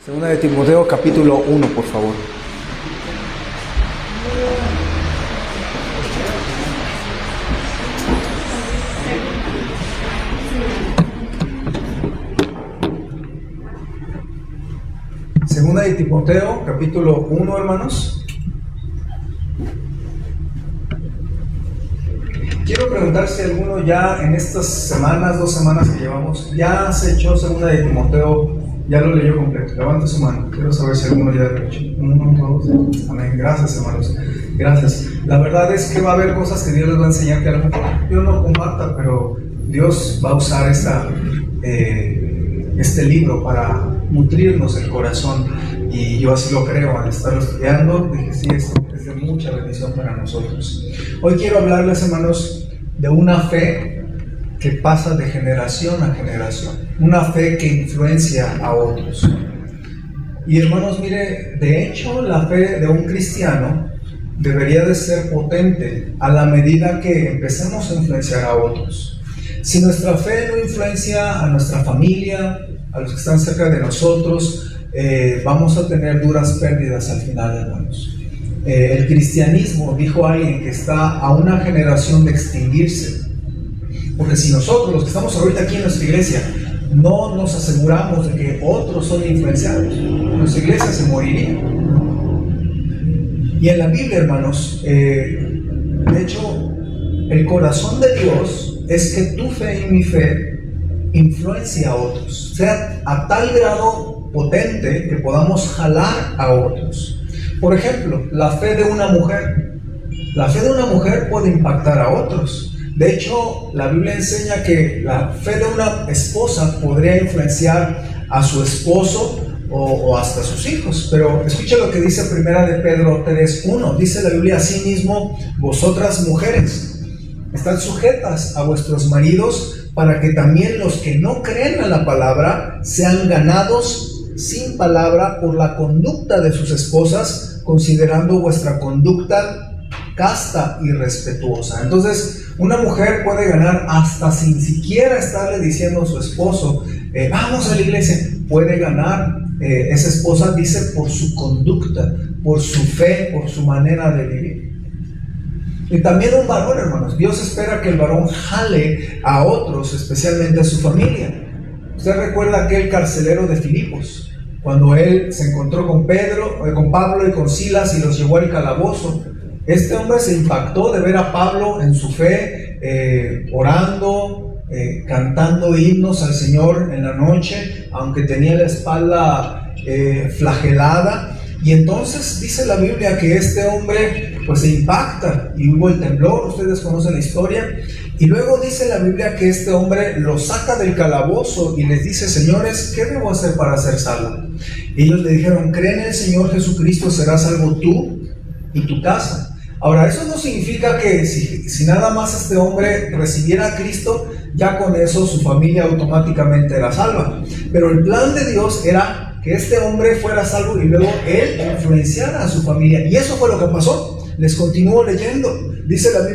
Segunda de Timoteo, capítulo 1, por favor. Segunda de Timoteo, capítulo 1, hermanos. Quiero preguntar si alguno ya en estas semanas, 2 semanas que llevamos, ya se echó Segunda de Timoteo, ya lo leyó completo. Levanta su mano. Quiero saber si alguno ya lo ha hecho. 1, 2, amén. Gracias, hermanos. Gracias. La verdad es que va a haber cosas que Dios les va a enseñar que a lo mejor yo no comparta, pero Dios va a usar este libro para nutrirnos el corazón. Y yo así lo creo, al estarlo estudiando, dije, sí, esto es de mucha bendición para nosotros. Hoy quiero hablarles, hermanos, de una fe que pasa de generación a generación, una fe que influencia a otros. Y hermanos, mire, de hecho la fe de un cristiano debería de ser potente a la medida que empecemos a influenciar a otros. Si nuestra fe no influencia a nuestra familia, a los que están cerca de nosotros, vamos a tener duras pérdidas al final, hermanos. El cristianismo, dijo alguien, que está a una generación de extinguirse. Porque si nosotros, los que estamos ahorita aquí en nuestra iglesia, no nos aseguramos de que otros son influenciados, nuestra iglesia se moriría. Y en la Biblia, hermanos, de hecho, el corazón de Dios es que tu fe y mi fe influencia a otros, sea a tal grado potente que podamos jalar a otros. Por ejemplo, la fe de una mujer. La fe de una mujer puede impactar a otros. De hecho, la Biblia enseña que la fe de una esposa podría influenciar a su esposo o hasta a sus hijos. Pero escucha lo que dice Primera de Pedro 3:1. Dice la Biblia: asimismo, vosotras mujeres, estad sujetas a vuestros maridos, para que también los que no creen a la palabra sean ganados sin palabra por la conducta de sus esposas, considerando vuestra conducta casta y respetuosa. Entonces, una mujer puede ganar hasta sin siquiera estarle diciendo a su esposo, vamos a la iglesia. Puede ganar esa esposa, dice, por su conducta, por su fe, por su manera de vivir. Y también un varón, hermanos. Dios espera que el varón jale a otros, especialmente a su familia. Usted recuerda aquel carcelero de Filipos, cuando él se encontró con Pablo y con Silas y los llevó al calabozo. Este hombre se impactó de ver a Pablo en su fe, orando, cantando himnos al Señor en la noche, aunque tenía la espalda flagelada. Y entonces dice la Biblia que este hombre pues se impacta y hubo el temblor. Ustedes conocen la historia. Y luego dice la Biblia que este hombre los saca del calabozo y les dice: señores, ¿qué debo hacer para ser salvo? Y ellos le dijeron: cree en el Señor Jesucristo, serás salvo tú y tu casa. Ahora, eso no significa que si nada más este hombre recibiera a Cristo, ya con eso su familia automáticamente era salva. Pero el plan de Dios era que este hombre fuera salvo y luego él influenciara a su familia. Y eso fue lo que pasó. Les continúo leyendo. Dice la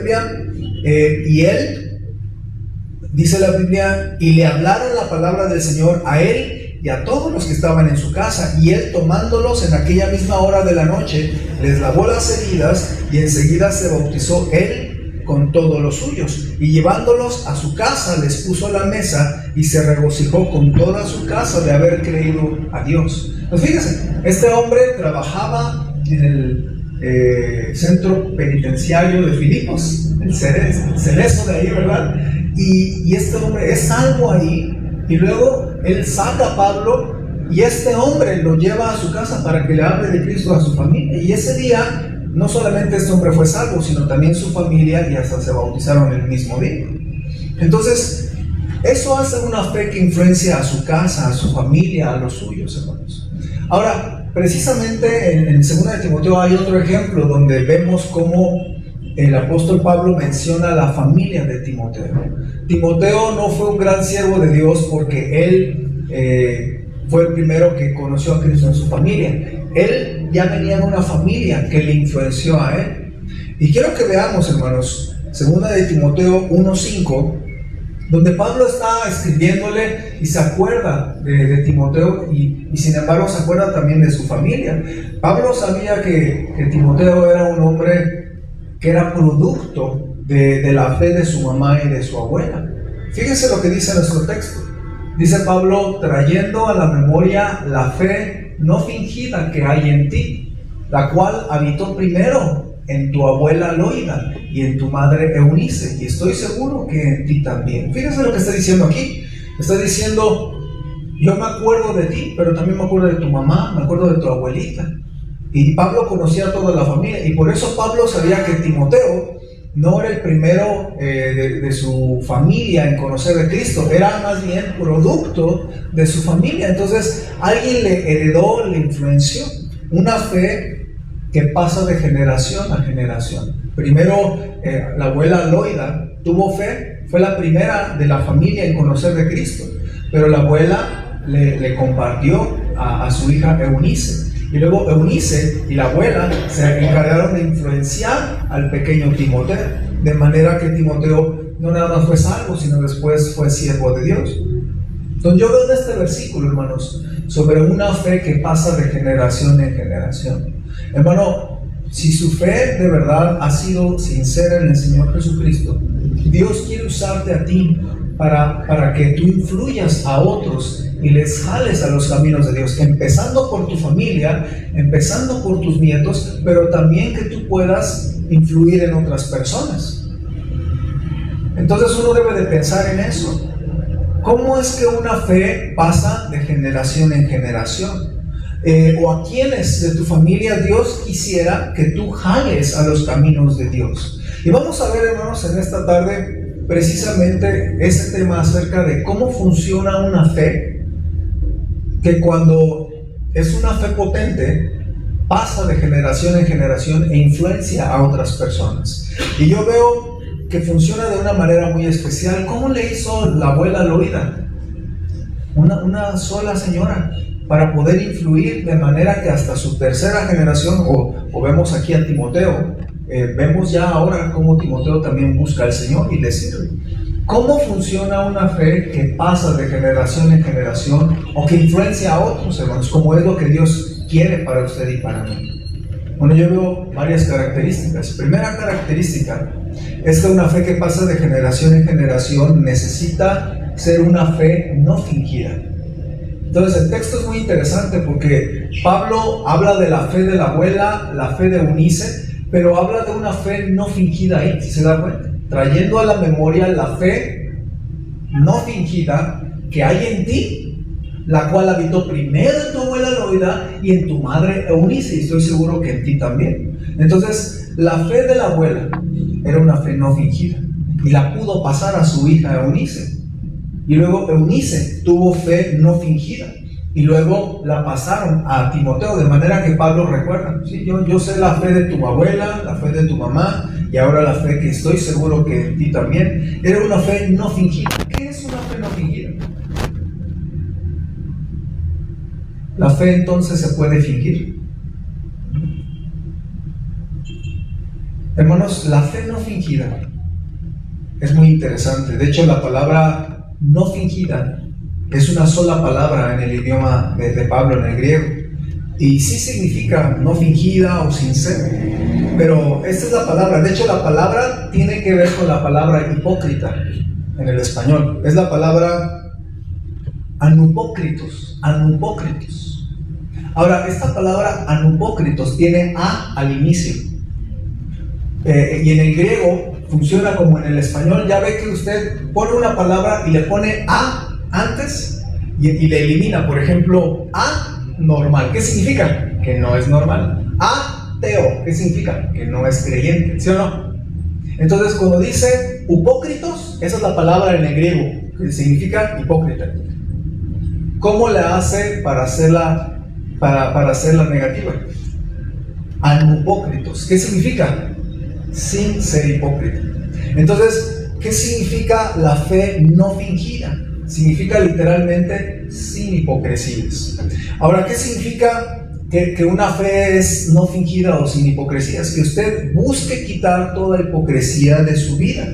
Biblia, y le hablaron la palabra del Señor a él y a todos los que estaban en su casa, y él, tomándolos en aquella misma hora de la noche, les lavó las heridas, y enseguida se bautizó él con todos los suyos, y llevándolos a su casa les puso la mesa, y se regocijó con toda su casa de haber creído a Dios. Pues fíjense, este hombre trabajaba en el centro penitenciario de Filipos, el cerezo de ahí, ¿verdad? Y este hombre es salvo ahí, y luego él saca a Pablo, y este hombre lo lleva a su casa para que le hable de Cristo a su familia. Y ese día, no solamente este hombre fue salvo, sino también su familia, y hasta se bautizaron el mismo día. Entonces, eso hace una fe que influencia a su casa, a su familia, a los suyos, hermanos. Ahora, precisamente en 2 de Timoteo hay otro ejemplo donde vemos cómo el apóstol Pablo menciona a la familia de Timoteo. Timoteo no fue un gran siervo de Dios porque él fue el primero que conoció a Cristo en su familia. Él ya venía de una familia que le influenció a él. Y quiero que veamos, hermanos, 2 de Timoteo 1:5, donde Pablo está escribiéndole y se acuerda de Timoteo y sin embargo se acuerda también de su familia. Pablo sabía que Timoteo era un hombre que era producto de la fe de su mamá y de su abuela. Fíjense lo que dice nuestro texto. Dice Pablo: trayendo a la memoria la fe no fingida que hay en ti, la cual habitó primero en tu abuela Loida y en tu madre Eunice, y estoy seguro que en ti también. Fíjense lo que está diciendo aquí. Está diciendo: yo me acuerdo de ti, pero también me acuerdo de tu mamá, me acuerdo de tu abuelita. Y Pablo conocía a toda la familia, y por eso Pablo sabía que Timoteo no era el primero de su familia en conocer de Cristo, era más bien producto de su familia. Entonces alguien le heredó, le influenció una fe que pasa de generación a generación. Primero la abuela Loida tuvo fe, fue la primera de la familia en conocer de Cristo, pero la abuela le compartió a su hija Eunice. Y luego Eunice y la abuela se encargaron de influenciar al pequeño Timoteo, de manera que Timoteo no nada más fue salvo, sino después fue siervo de Dios. Entonces yo veo en este versículo, hermanos, sobre una fe que pasa de generación en generación. Hermano, si su fe de verdad ha sido sincera en el Señor Jesucristo, Dios quiere usarte a ti para que tú influyas a otros y les jales a los caminos de Dios, empezando por tu familia, empezando por tus nietos, pero también que tú puedas influir en otras personas. Entonces uno debe de pensar en eso. ¿Cómo es que una fe pasa de generación en generación? ¿O a quiénes de tu familia Dios quisiera que tú jales a los caminos de Dios? Y vamos a ver, hermanos, en esta tarde precisamente ese tema acerca de cómo funciona una fe que cuando es una fe potente pasa de generación en generación e influencia a otras personas. Y yo veo que funciona de una manera muy especial. ¿Cómo le hizo la abuela Loida? Una sola señora, para poder influir de manera que hasta su tercera generación, o vemos aquí a Timoteo, vemos ya ahora cómo Timoteo también busca al Señor y le sirve. ¿Cómo funciona una fe que pasa de generación en generación o que influencia a otros, hermanos? Como es lo que Dios quiere para usted y para mí. Bueno, yo veo varias características. Primera característica es que una fe que pasa de generación en generación necesita ser una fe no fingida. Entonces el texto es muy interesante porque Pablo habla de la fe de la abuela, la fe de Eunice, pero habla de una fe no fingida ahí, si se da cuenta, trayendo a la memoria la fe no fingida que hay en ti, la cual habitó primero en tu abuela Loida y en tu madre Eunice, y estoy seguro que en ti también. Entonces la fe de la abuela era una fe no fingida y la pudo pasar a su hija Eunice, y luego Eunice tuvo fe no fingida y luego la pasaron a Timoteo, de manera que Pablo recuerda, ¿sí? yo sé la fe de tu abuela, la fe de tu mamá, y ahora la fe que estoy seguro que en ti también, era una fe no fingida. ¿Qué es una fe no fingida? La fe entonces se puede fingir. Hermanos, la fe no fingida es muy interesante. De hecho, la palabra no fingida es una sola palabra en el idioma de Pablo, en el griego, y sí significa no fingida o sincera, pero esta es la palabra. De hecho, la palabra tiene que ver con la palabra hipócrita en el español. Es la palabra anupócritos. Ahora, esta palabra anupócritos tiene a al inicio, y en el griego funciona como en el español. Ya ve que usted pone una palabra y le pone a antes y le elimina. Por ejemplo, anormal, ¿qué significa? Que no es normal. Ateo, ¿qué significa? Que no es creyente, ¿sí o no? Entonces, cuando dice hipócritos, esa es la palabra en el griego, que significa hipócrita. ¿Cómo le hace para hacerla negativa? Anupócritos, ¿qué significa? Sin ser hipócrita. Entonces, ¿qué significa la fe no fingida? Significa literalmente sin hipocresías. Ahora, ¿qué significa que una fe es no fingida o sin hipocresías? Que usted busque quitar toda hipocresía de su vida.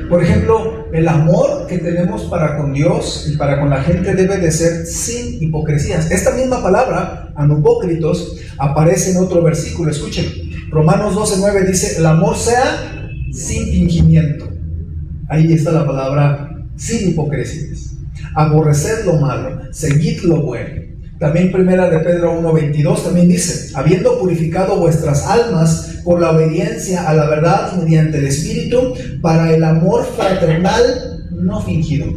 Por ejemplo, el amor que tenemos para con Dios y para con la gente debe de ser sin hipocresías. Esta misma palabra, anupócritos, aparece en otro versículo. Escuchen, Romanos 12:9 dice, el amor sea sin fingimiento. Ahí está la palabra sin hipocresías. Aborreced lo malo, seguid lo bueno. También primera de Pedro 1:22 también dice, habiendo purificado vuestras almas por la obediencia a la verdad mediante el Espíritu, para el amor fraternal no fingido.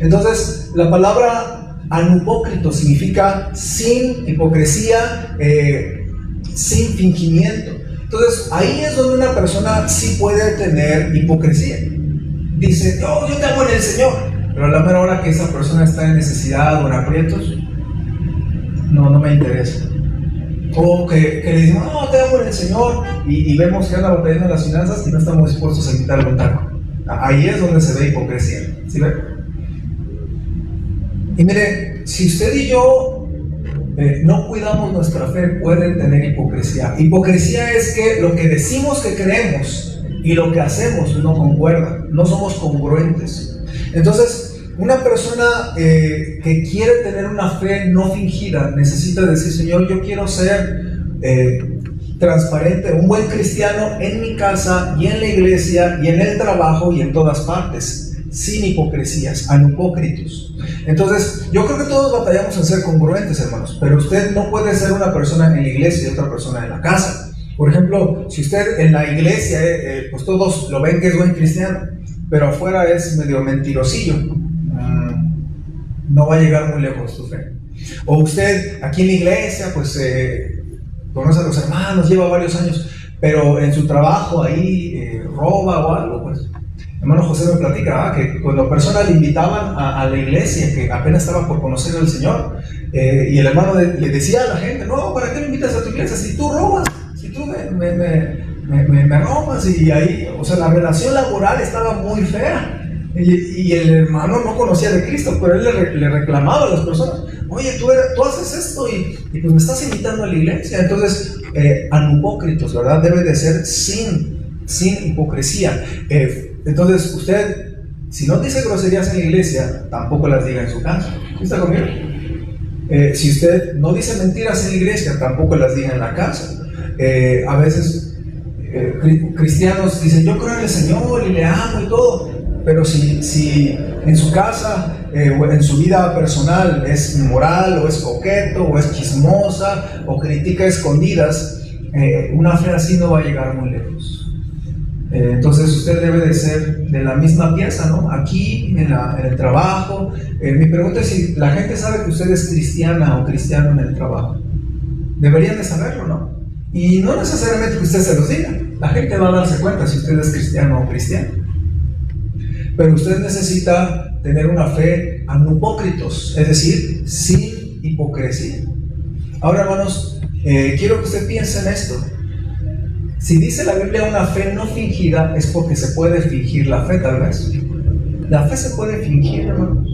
Entonces, la palabra anupócrito significa sin hipocresía, sin fingimiento. Entonces, ahí es donde una persona sí puede tener hipocresía. Dice, oh, yo te amo en el Señor, pero a la mera hora que esa persona está en necesidad o en aprietos, no me interesa. O que le decimos, no, te amo en el Señor, y vemos que anda batallando las finanzas y no estamos dispuestos a quitarle un taco. Ahí es donde se ve hipocresía. ¿Sí ve? Y mire, si usted y yo no cuidamos nuestra fe, pueden tener hipocresía. Hipocresía es que lo que decimos que creemos y lo que hacemos no concuerda, no somos congruentes. Entonces, una persona que quiere tener una fe no fingida necesita decir, Señor, yo quiero ser transparente, un buen cristiano en mi casa y en la iglesia y en el trabajo y en todas partes, sin hipocresías, anupócritos. Entonces, yo creo que todos batallamos en ser congruentes, hermanos, pero usted no puede ser una persona en la iglesia y otra persona en la casa. Por ejemplo, si usted en la iglesia, pues todos lo ven que es buen cristiano, pero afuera es medio mentirosillo, no va a llegar muy lejos tu fe. O usted aquí en la iglesia, pues conoce a los hermanos, lleva varios años, pero en su trabajo ahí roba o algo, pues. Hermano José me platica que cuando personas le invitaban a la iglesia, que apenas estaba por conocer al Señor, y el hermano le decía a la gente, no, ¿para qué me invitas a tu iglesia? Si tú robas, si tú me robas, y ahí, o sea, la relación laboral estaba muy fea. Y el hermano no conocía de Cristo, pero él le reclamaba a las personas, oye, tú haces esto y pues me estás invitando a la iglesia. Entonces, anupócritos, ¿verdad? Debe de ser sin hipocresía. Entonces, usted, si no dice groserías en la iglesia, tampoco las diga en su casa. ¿Está conmigo? Si usted no dice mentiras en la iglesia, tampoco las diga en la casa. A veces cristianos dicen, yo creo en el Señor y le amo y todo, pero si en su casa o en su vida personal es inmoral o es coqueto o es chismosa o critica a escondidas, una fe así no va a llegar muy lejos. Entonces usted debe de ser de la misma pieza, ¿no? Aquí en el trabajo. Mi pregunta es si la gente sabe que usted es cristiana o cristiano en el trabajo. Deberían de saberlo, ¿no? Y no necesariamente que usted se los diga, la gente va a darse cuenta si usted es cristiano o cristiano. Pero usted necesita tener una fe anupócritos, es decir, sin hipocresía. Ahora, hermanos, quiero que usted piense en esto. Si dice la Biblia una fe no fingida, es porque se puede fingir la fe, tal vez. La fe se puede fingir, hermanos.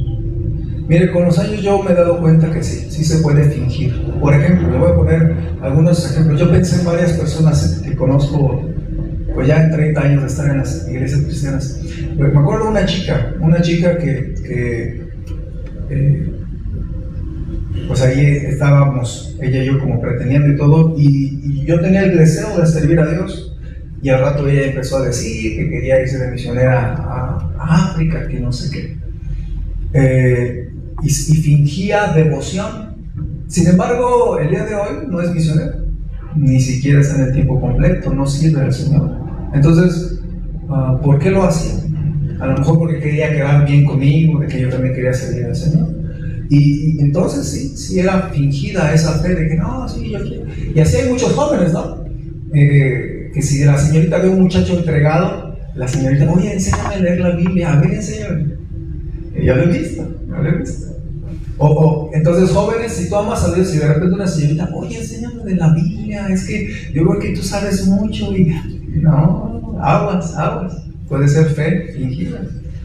Mire, con los años yo me he dado cuenta que sí se puede fingir. Por ejemplo, le voy a poner algunos ejemplos. Yo pensé en varias personas que conozco, pues ya en 30 años de estar en las iglesias cristianas. Me acuerdo de una chica que pues ahí estábamos, ella y yo como pretendiendo y todo, y yo tenía el deseo de servir a Dios, y al rato ella empezó a decir que quería irse de misionera a África, que no sé qué, y fingía devoción. Sin embargo, el día de hoy no es misionera, ni siquiera está en el tiempo completo, no sirve al Señor. Entonces, ¿por qué lo hacía? A lo mejor porque quería quedar bien conmigo, de que yo también quería servir al Señor. Y entonces sí era fingida esa fe de que no, sí, yo quiero. Y así hay muchos jóvenes, ¿no? Que si la señorita ve a un muchacho entregado, la señorita, oye, enséñame a leer la Biblia, a ver, enséñame. Yo lo he visto. Entonces, jóvenes, si tú amas a Dios y de repente una señorita, oye, enséñame de la Biblia, es que yo creo que tú sabes mucho, y no, aguas, puede ser fe fingida.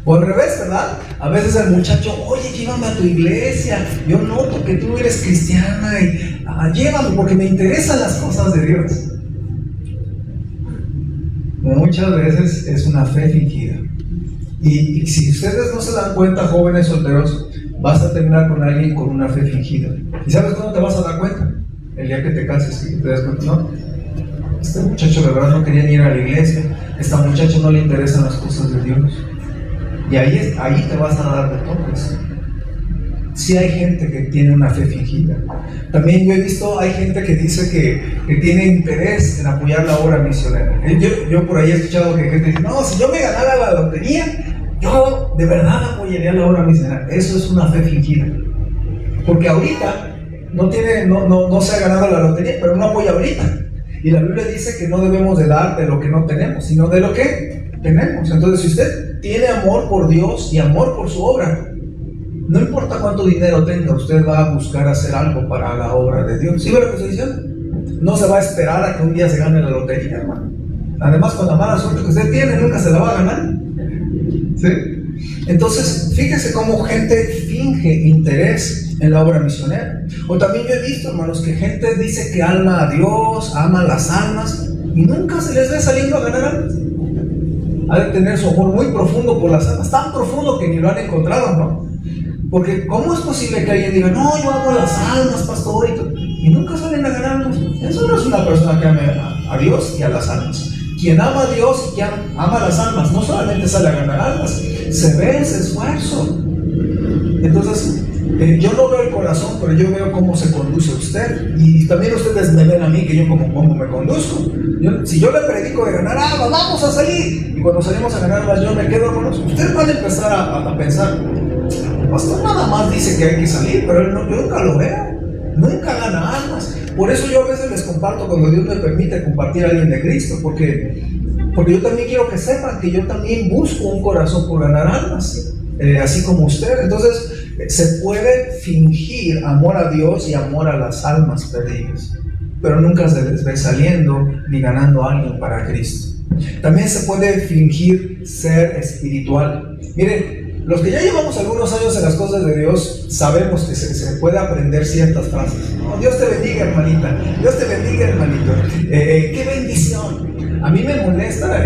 O al revés, ¿verdad? A veces el muchacho, oye, llévame a tu iglesia, yo noto que tú eres cristiana y llévame porque me interesan las cosas de Dios. Muchas veces es una fe fingida. Y si ustedes no se dan cuenta, jóvenes solteros, vas a terminar con alguien con una fe fingida. ¿Y sabes cuándo te vas a dar cuenta? El día que te cases, que te das cuenta, ¿no? Este muchacho de verdad no quería ni ir a la iglesia, esta muchacha no le interesan las cosas de Dios. Y ahí te vas a dar de topes. Sí hay gente que tiene una fe fingida. También yo he visto, hay gente que dice que tiene interés en apoyar la obra misionera. Yo por ahí he escuchado que gente dice, no, si yo me ganara la lotería, yo de verdad apoyaría la obra misionera. Eso es una fe fingida. Porque ahorita no se ha ganado la lotería, pero no apoya ahorita. Y la Biblia dice que no debemos de dar de lo que no tenemos, sino de lo que tenemos. Entonces, si usted tiene amor por Dios y amor por su obra, no importa cuánto dinero tenga, usted va a buscar hacer algo para la obra de Dios. ¿Sí ve lo que estoy diciendo? No se va a esperar a que un día se gane la lotería, hermano. Además, con la mala suerte que usted tiene, nunca se la va a ganar. ¿Sí? Entonces, fíjese cómo gente finge interés en la obra misionera. O también yo he visto, hermanos, que gente dice que ama a Dios, ama las almas, y nunca se les ve saliendo a ganar almas. Ha de tener su amor muy profundo por las almas, tan profundo que ni lo han encontrado, ¿no? Porque ¿cómo es posible que alguien diga, no, yo amo las almas, pastor, y nunca salen a ganarlas? Eso no es una persona que ame a Dios y a las almas. Quien ama a Dios y quien ama a las almas, no solamente sale a ganar almas, se ve ese esfuerzo. Entonces, yo no veo el corazón, pero yo veo cómo se conduce usted. Y también ustedes me ven a mí, que yo como me conduzco. Si yo le predico de ganar almas, vamos a salir, y cuando salimos a ganarlas yo me quedo con los... Ustedes van a empezar a pensar, el pastor nada más dice que hay que salir, pero yo nunca lo veo, nunca gana almas. Por eso yo a veces les comparto cuando Dios me permite compartir a alguien de Cristo, porque yo también quiero que sepan que yo también busco un corazón por ganar almas, así como usted. Entonces se puede fingir amor a Dios y amor a las almas perdidas, pero nunca se les ve saliendo ni ganando a alguien para Cristo. También se puede fingir ser espiritual. Miren, los que ya llevamos algunos años en las cosas de Dios, sabemos que se puede aprender ciertas frases. Oh, Dios te bendiga, hermanita. Dios te bendiga, hermanito. ¡Qué bendición! A mí me molesta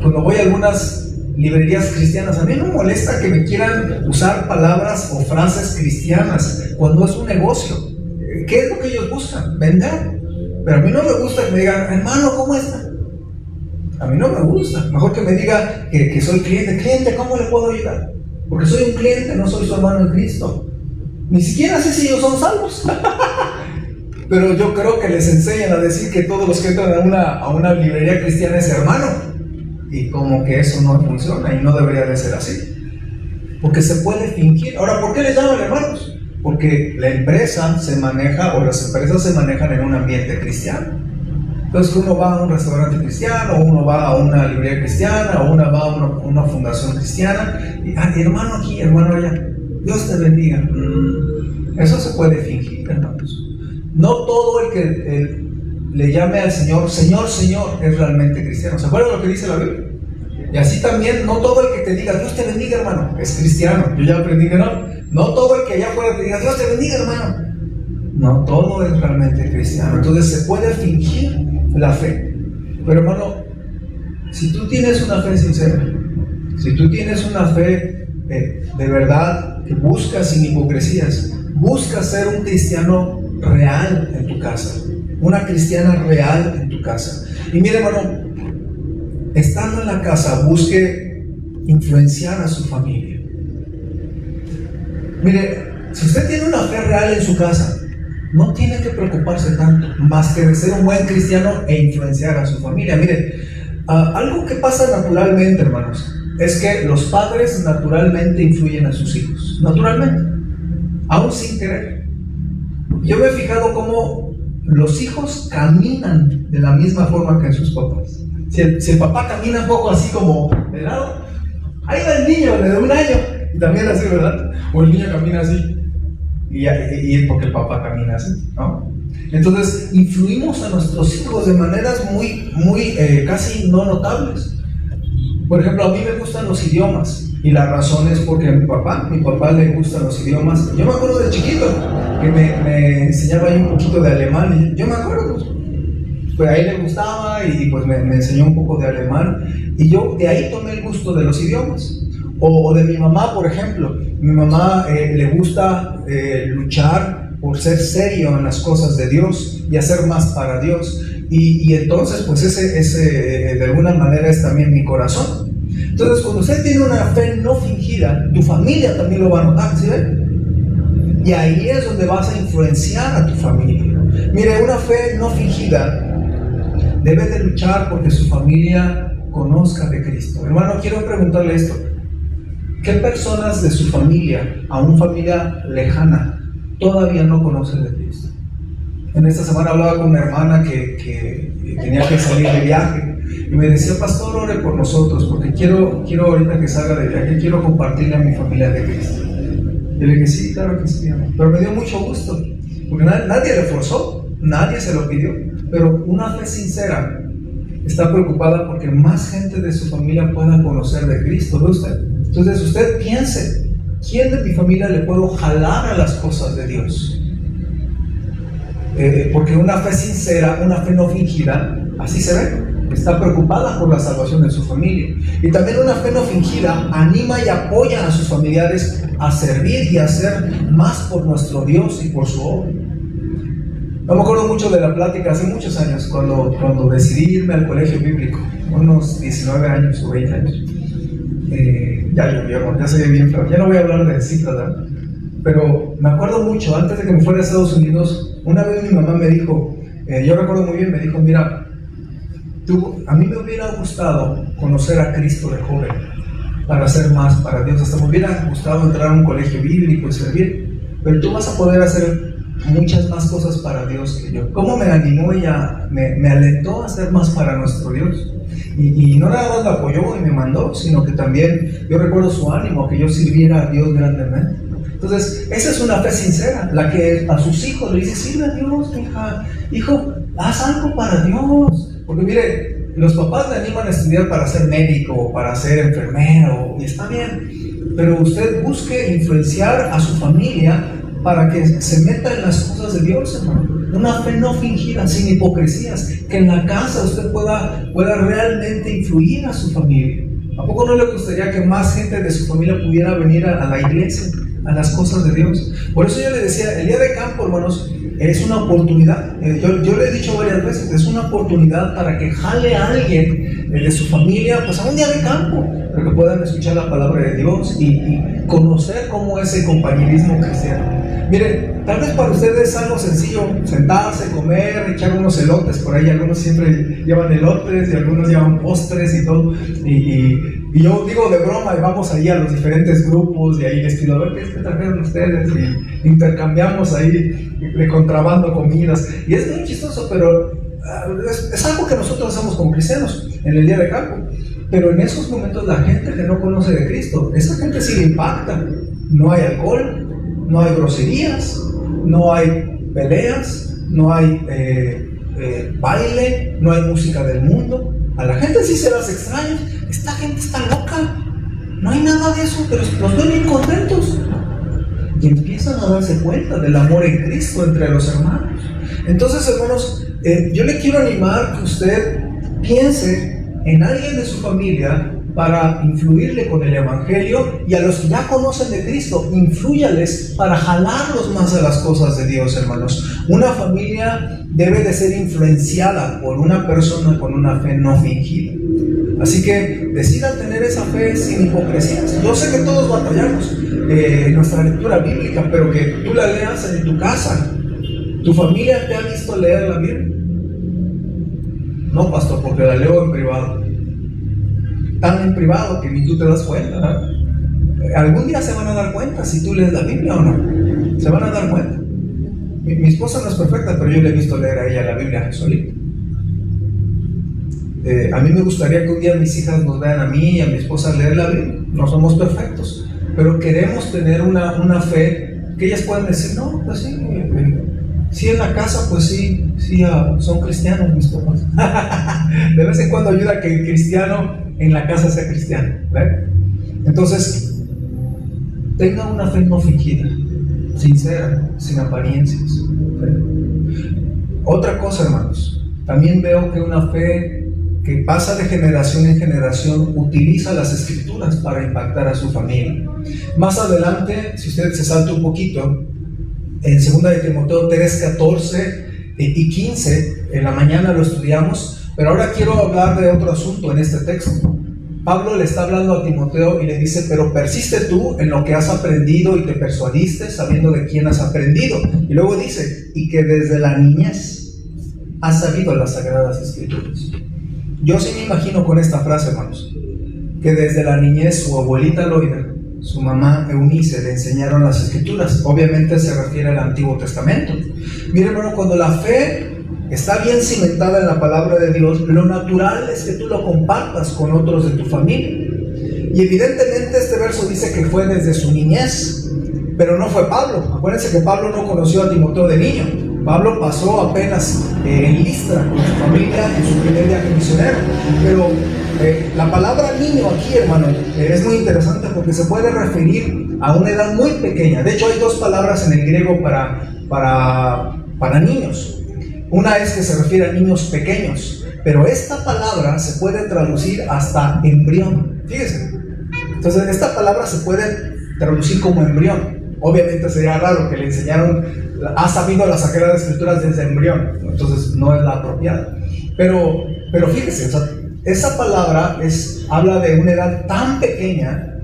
cuando voy a algunas librerías cristianas, a mí me molesta que me quieran usar palabras o frases cristianas cuando es un negocio. ¿Qué es lo que ellos buscan? Vender. Pero a mí no me gusta que me digan, hermano, ¿cómo está? A mí no me gusta. Mejor que me diga que soy cliente, ¿cómo le puedo ayudar? Porque soy un cliente, no soy su hermano en Cristo. Ni siquiera sé si ellos son salvos. Pero yo creo que les enseñan a decir que todos los que entran a una librería cristiana es hermano. Y como que eso no funciona y no debería de ser así. Porque se puede fingir. Ahora, ¿por qué les llaman hermanos? Porque la empresa se maneja, o las empresas se manejan en un ambiente cristiano. Entonces uno va a un restaurante cristiano, uno va a una librería cristiana, o uno va a una fundación cristiana, y hermano aquí, hermano allá, Dios te bendiga. Eso se puede fingir, hermanos. No todo el que le llame al Señor, Señor, Señor, es realmente cristiano. ¿Se acuerdan lo que dice la Biblia? Y así también, no todo el que te diga, Dios te bendiga, hermano, es cristiano. Yo ya aprendí que no todo el que allá afuera te diga, Dios te bendiga, hermano, no todo es realmente cristiano. Entonces se puede fingir la fe. Pero hermano, si tú tienes una fe sincera, si tú tienes una fe de verdad, que buscas sin hipocresías, buscas ser un cristiano real en tu casa, una cristiana real en tu casa. Y mire, hermano, estando en la casa, busque influenciar a su familia. Mire, si usted tiene una fe real en su casa, no tiene que preocuparse tanto, más que de ser un buen cristiano e influenciar a su familia. Mire, algo que pasa naturalmente, hermanos, es que los padres naturalmente influyen a sus hijos, naturalmente, aún sin querer. Yo me he fijado cómo los hijos caminan de la misma forma que sus papás. Si el papá camina un poco así como de lado, ahí va el niño de 1 año, y también así, ¿verdad? O el niño camina así, y es porque el papá camina así, ¿no? Entonces, influimos a nuestros hijos de maneras muy casi no notables. Por ejemplo, a mí me gustan los idiomas, y la razón es porque a mi papá le gustan los idiomas. Yo me acuerdo de chiquito que me enseñaba ahí un poquito de alemán, y yo me acuerdo, pues a él le gustaba y pues me enseñó un poco de alemán, y yo de ahí tomé el gusto de los idiomas. O de mi mamá, por ejemplo. Mi mamá le gusta luchar por ser serio en las cosas de Dios y hacer más para Dios. Y entonces, pues ese de alguna manera es también mi corazón. Entonces, cuando usted tiene una fe no fingida, tu familia también lo va a notar, ¿sí ven? Y ahí es donde vas a influenciar a tu familia. Mire, una fe no fingida debe de luchar porque su familia conozca de Cristo. Hermano, quiero preguntarle esto. ¿Qué personas de su familia, aún familia lejana, todavía no conocen de Cristo? En esta semana hablaba con una hermana que tenía que salir de viaje y me decía: pastor, ore por nosotros porque quiero ahorita que salga de viaje, quiero compartirle a mi familia de Cristo. Y le dije: sí, claro que sí, amor. Pero me dio mucho gusto porque nadie le forzó, nadie se lo pidió, pero una fe sincera está preocupada porque más gente de su familia pueda conocer de Cristo. ¿Ve usted? Entonces usted piense: ¿quién de mi familia le puedo jalar a las cosas de Dios? Porque una fe sincera, una fe no fingida, así se ve, está preocupada por la salvación de su familia. Y también una fe no fingida anima y apoya a sus familiares a servir y a hacer más por nuestro Dios y por su obra. No me acuerdo mucho de la plática hace muchos años, cuando decidí irme al colegio bíblico, unos 19 años o 20 años. Ya soy bien feo, ya no voy a hablar de cifras, ¿verdad? Pero me acuerdo mucho, antes de que me fuera a Estados Unidos, una vez mi mamá me dijo, yo recuerdo muy bien, me dijo: mira, a mí me hubiera gustado conocer a Cristo de joven, para hacer más para Dios, hasta me hubiera gustado entrar a un colegio bíblico y servir, pero tú vas a poder hacer muchas más cosas para Dios que yo. ¿Cómo me animó ella? Me alentó a hacer más para nuestro Dios. Y no nada más me apoyó y me mandó, sino que también yo recuerdo su ánimo, que yo sirviera a Dios grandemente. Entonces, esa es una fe sincera, la que a sus hijos le dice: sirve a Dios, hija, hijo, haz algo para Dios. Porque mire, los papás le animan a estudiar para ser médico o para ser enfermero, y está bien, pero usted busque influenciar a su familia para que se meta en las cosas de Dios, hermano. Una fe no fingida, sin hipocresías, que en la casa usted pueda realmente influir a su familia. ¿A poco no le gustaría que más gente de su familia pudiera venir a la iglesia, a las cosas de Dios? Por eso yo le decía, el día de campo, hermanos, es una oportunidad. Yo le he dicho varias veces, es una oportunidad para que jale a alguien de su familia, pues a un día de campo, para que puedan escuchar la palabra de Dios y conocer cómo es el compañerismo cristiano. Miren, tal vez para ustedes es algo sencillo, sentarse, comer, echar unos elotes por ahí. Algunos siempre llevan elotes y algunos llevan postres y todo. Y yo digo de broma, y vamos ahí a los diferentes grupos y ahí les pido: a ver, ¿qué es que trajeron ustedes? Y intercambiamos ahí de contrabando comidas. Y es muy chistoso, pero es algo que nosotros hacemos como cristianos en el día de campo. Pero en esos momentos la gente que no conoce de Cristo, esa gente sí le impacta. No hay alcohol, no hay groserías, no hay peleas, no hay baile, no hay música del mundo. A la gente sí se las extraña. Esta gente está loca, no hay nada de eso, pero los ven bien contentos y empiezan a darse cuenta del amor en Cristo entre los hermanos. Entonces, hermanos, yo le quiero animar que usted piense en alguien de su familia para influirle con el Evangelio, y a los que ya conocen de Cristo, inflúyales para jalarlos más a las cosas de Dios, hermanos. Una familia debe de ser influenciada por una persona con una fe no fingida. Así que decidan tener esa fe sin hipocresías. Yo sé que todos batallamos nuestra lectura bíblica, pero que tú la leas en tu casa. ¿Tu familia te ha visto leer la Biblia? No, pastor, porque la leo en privado. Tan en privado que ni tú te das cuenta, ¿no? Algún día se van a dar cuenta si tú lees la Biblia o no. Se van a dar cuenta. Mi esposa no es perfecta, pero yo le he visto leer a ella la Biblia solita. A mí me gustaría que un día mis hijas nos vean a mí y a mi esposa leer la Biblia. No somos perfectos, pero queremos tener una fe que ellas puedan decir: no, pues sí, sí, en la casa, pues sí, son cristianos mis papás. De vez en cuando ayuda a que el cristiano en la casa sea cristiano, ¿ve? Entonces, tenga una fe no fingida, sincera, sin apariencias, ¿ve? Otra cosa, hermanos, también veo que una fe que pasa de generación en generación utiliza las escrituras para impactar a su familia. Más adelante, si usted se salta un poquito, en 2 de Timoteo 3, 14 y 15, en la mañana lo estudiamos, pero ahora quiero hablar de otro asunto en este texto. Pablo le está hablando a Timoteo y le dice: pero persiste tú en lo que has aprendido y te persuadiste, sabiendo de quién has aprendido. Y luego dice: y que desde la niñez has sabido las Sagradas Escrituras. Yo sí me imagino con esta frase, hermanos, que desde la niñez su abuelita Loida, su mamá Eunice, le enseñaron las Escrituras. Obviamente se refiere al Antiguo Testamento. Mira, hermano, cuando la fe está bien cimentada en la palabra de Dios, lo natural es que tú lo compartas con otros de tu familia. Y evidentemente este verso dice que fue desde su niñez, pero no fue Pablo. Acuérdense que Pablo no conoció a Timoteo de niño. Pablo pasó apenas en Listra con su familia en su primer viaje misionero. Pero la palabra niño aquí, hermano, es muy interesante porque se puede referir a una edad muy pequeña. De hecho, hay dos palabras en el griego para niños. Una es que se refiere a niños pequeños, pero esta palabra se puede traducir hasta embrión. Fíjense. Entonces, esta palabra se puede traducir como embrión. Obviamente sería raro que le enseñaron, ha sabido las Sagradas Escrituras desde embrión, entonces no es la apropiada. Pero fíjense, o sea, esa palabra habla de una edad tan pequeña